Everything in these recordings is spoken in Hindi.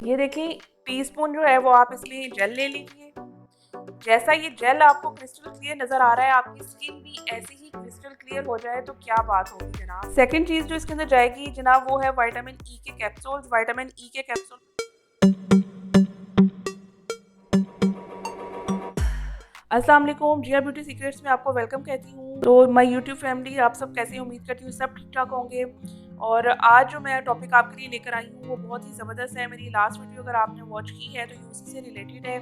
ये देखिए टीस्पून जो है वो आप इसमें जेल ले लीजिए। जैसा ये जेल आपको क्रिस्टल क्लियर नजर आ रहा है, आपकी स्किन भी ऐसी ही क्रिस्टल क्लियर हो जाए तो क्या बात होगी जनाब। सेकंड चीज जो इसके अंदर जाएगी जनाब वो है विटामिन ई के कैप्सूल्स। विटामिन ई के कैप्सूल अस्सलाम वालेकुम, जिया ब्यूटी सीक्रेट्स में आपको वेलकम कहती हूँ। तो माय यूट्यूब फैमिली, आप सब कैसे हैं? उम्मीद करती हूँ सब ठीक ठाक होंगे। और आज जो मैं टॉपिक आपके लिए लेकर आई हूँ वो बहुत ही ज़बरदस्त है। मेरी लास्ट वीडियो अगर आपने वॉच की है तो ये उसी से रिलेटेड है।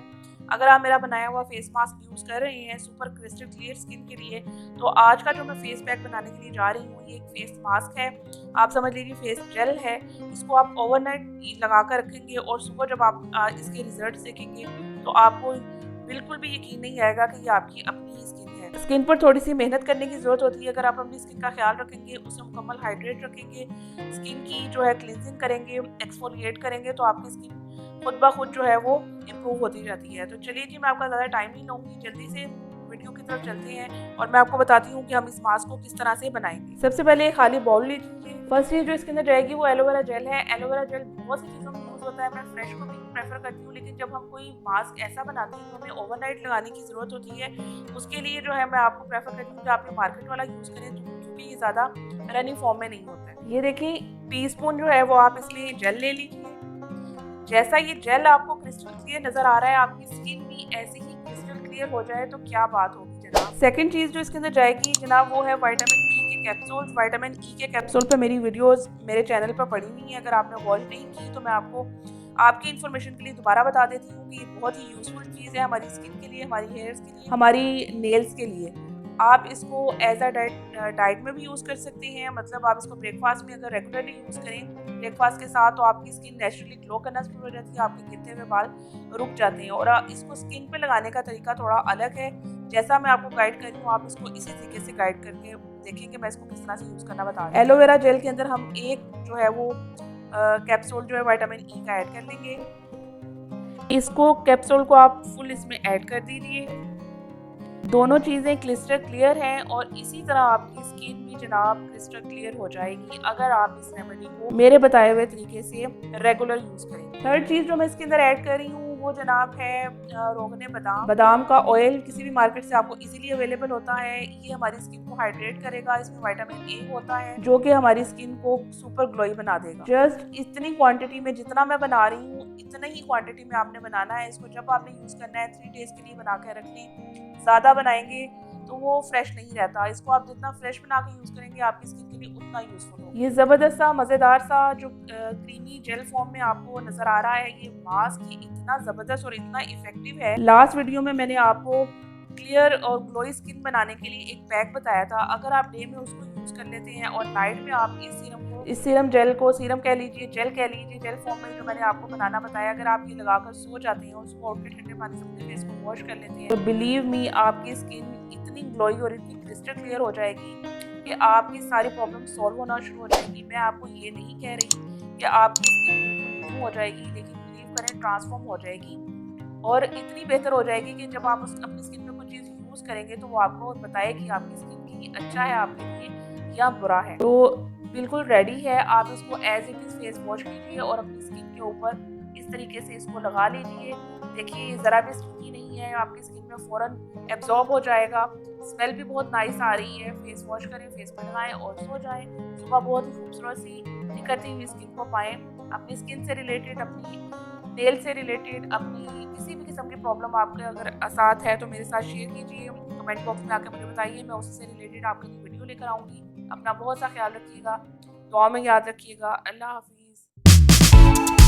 अगर आप मेरा बनाया हुआ फेस मास्क यूज़ कर रहे हैं सुपर क्रिस्टल क्लियर स्किन के लिए, तो आज का जो मैं फेस पैक बनाने के लिए जा रही हूँ ये एक फेस मास्क है। आप समझ लीजिए फेस जेल है। इसको आप ओवरनाइट लगा कर रखेंगे और सुबह जब आप इसके रिजल्ट देखेंगे तो आपको बिल्कुल भी यकीन नहीं आएगा कि ये आपकी अपनी ही स्किन है। स्किन पर थोड़ी सी मेहनत करने की जरूरत होती है। अगर आप अपनी स्किन का ख्याल रखेंगे, उसे मुकम्मल हाइड्रेट रखेंगे, स्किन की जो है क्लींजिंग करेंगे, एक्सफोलिएट करेंगे, तो आपकी स्किन खुद ब खुद जो है वो इम्प्रूव होती जाती है। तो चलिए जी, मैं आपका ज़्यादा टाइम नहीं लूँगी, जल्दी से वीडियो की तरफ चलते हैं और मैं आपको बताती हूँ कि हम इस मास्क को किस तरह से बनाएंगे। सबसे पहले एक खाली बाउल लीजिए। फर्स्ट चीज जो इसके अंदर जाएगी वो एलोवेरा जेल है। एलोवेरा जेल बहुत सी चीज़ों में यूज़ होता है, मैं फ्रेश को भी प्रेफर करती हूँ, लेकिन जब हम कोई मास्क ऐसा बनाते हैं तो हमें ओवरनाइट लगाने की ज़रूरत होती है। उसके लिए जो है मैं आपको प्रेफर करती हूँ कि आप ये मार्केट वाला यूज़ करें, क्योंकि ये ज़्यादा रनिंग फॉर्म में नहीं होता है। ये देखिए टीस्पून जो है वो आप इसमें जेल ले लीजिए। जैसा ये जेल आपको क्रिस्टल क्लियर नजर आ रहा है, आपकी स्किन भी ऐसी ही क्रिस्टल क्लियर हो जाए तो क्या बात होगी जनाब। सेकंड चीज जो इसके अंदर जाएगी जनाब वो है विटामिन ई के कैप्सूल्स। विटामिन ई के कैप्सूल पे मेरी वीडियोस मेरे चैनल पर पड़ी हुई है। अगर आपने वॉच नहीं की तो मैं आपको आपकी इन्फॉर्मेशन के लिए दोबारा बता देती हूँ कि ये बहुत ही यूजफुल चीज़ है हमारी स्किन के लिए, हमारी हेयर्स के लिए, हमारी नेल्स के लिए। आप इसको एज अ डाइट में भी यूज़ कर सकते हैं। मतलब आप इसको ब्रेकफास्ट में अगर रेगुलरली यूज़ करें ब्रेकफास्ट के साथ, तो आपकी स्किन नेचुरली ग्लो करना शुरू हो जाती है, आपके गिरते हुए बाल रुक जाते हैं। और इसको स्किन पे लगाने का तरीका थोड़ा अलग है। जैसा मैं आपको गाइड कर रही हूँ आप इसको इसी तरीके से गाइड करके देखेंगे मैं इसको किस तरह से यूज़ करना बता रही हूँ। एलोवेरा जेल के अंदर हम एक जो है वो कैप्सूल जो है विटामिन ई का ऐड कर लेंगे। इसको कैप्सूल को आप फुल इसमें ऐड कर दीजिए। दोनों चीज़ें क्रिस्टल क्लियर हैं और इसी तरह आपकी स्किन भी जनाब क्रिस्टल क्लियर हो जाएगी अगर आप इस रेमेडी को मेरे बताए हुए तरीके से रेगुलर यूज़ करें। थर्ड चीज़ जो मैं इसके अंदर ऐड कर रही हूँ वो जनाब है रोगने बादाम। बादाम का ऑयल किसी भी मार्केट से आपको इजीली अवेलेबल होता है। ये हमारी स्किन को हाइड्रेट करेगा। इसमें विटामिन ए होता है जो कि हमारी स्किन को सुपर ग्लोई बना देगा। जस्ट इतनी क्वांटिटी में जितना मैं बना रही हूँ इतना ही क्वांटिटी में आपने बनाना है। इसको जब आपने यूज़ करना है 3 डेज के लिए बना के रख लें। ज़्यादा बनाएंगे तो वो फ्रेश नहीं रहता। इसको आप जितना फ्रेश बना के यूज़ करेंगे आपकी स्किन के लिए उतना यूज़फुल होगा। ये ज़बरदस्त सा मज़ेदार सा जो क्रीमी जेल फॉर्म में आपको नज़र आ रहा है, ये मास्क ही इतना ज़बरदस्त और इतना इफेक्टिव है। लास्ट वीडियो में मैंने आपको क्लियर और ग्लोई स्किन बनाने के लिए एक पैक बताया था। अगर आप डे में उसको यूज़ कर लेते हैं और नाइट में आप इस सीरम जेल को, सीरम कह लीजिए, जेल कह लीजिए, जेल फॉर्म में जो मैंने आपको बनाना बताया, अगर आप ये लगाकर सो जाते हैं और सुबह उठ के ठंडे पानी से अपने फेस को वॉश कर लेते हैं तो बिलीव मी आपकी स्किन इतनी ग्लोई और इतनी क्रिस्टल क्लियर हो जाएगी कि आपकी सारी प्रॉब्लम सॉल्व होना शुरू हो जाएगी। मैं आपको ये नहीं कह रही कि आपकी स्किन बिल्कुल न्यू हो जाएगी, लेकिन बिलीव करें ट्रांसफॉर्म हो जाएगी और इतनी बेहतर हो जाएगी कि जब आप अपनी स्किन पे कोई चीज़ यूज़ करेंगे तो वो आपको बताए कि आपकी स्किन की अच्छा है आपके लिए या बुरा है। तो बिल्कुल रेडी है। आप इसको as it is face wash कीजिए और अपनी स्किन के ऊपर इस तरीके से इसको लगा लीजिए। देखिए ज़रा भी स्टिकी नहीं है, आपकी स्किन में फ़ौरन एब्जॉर्ब हो जाएगा। स्मेल भी बहुत नाइस आ रही है। फेस वॉश करें, फेस पर लगाएं और सो जाएं। सुबह बहुत ही खूबसूरत सी निखरती हुई स्किन को पाएँ। अपनी स्किन से रिलेटेड, अपनी नेल से रिलेटेड, अपनी किसी भी किस्म की प्रॉब्लम आपके अगर साथ है तो मेरे साथ शेयर कीजिए। कमेंट बॉक्स में आकर मुझे बताइए, मैं उससे रिलेटेड आपके लिए वीडियो लेकर आऊँगी। अपना बहुत सा ख्याल रखिएगा, दुआ में याद रखिएगा। अल्लाह हाफिज़।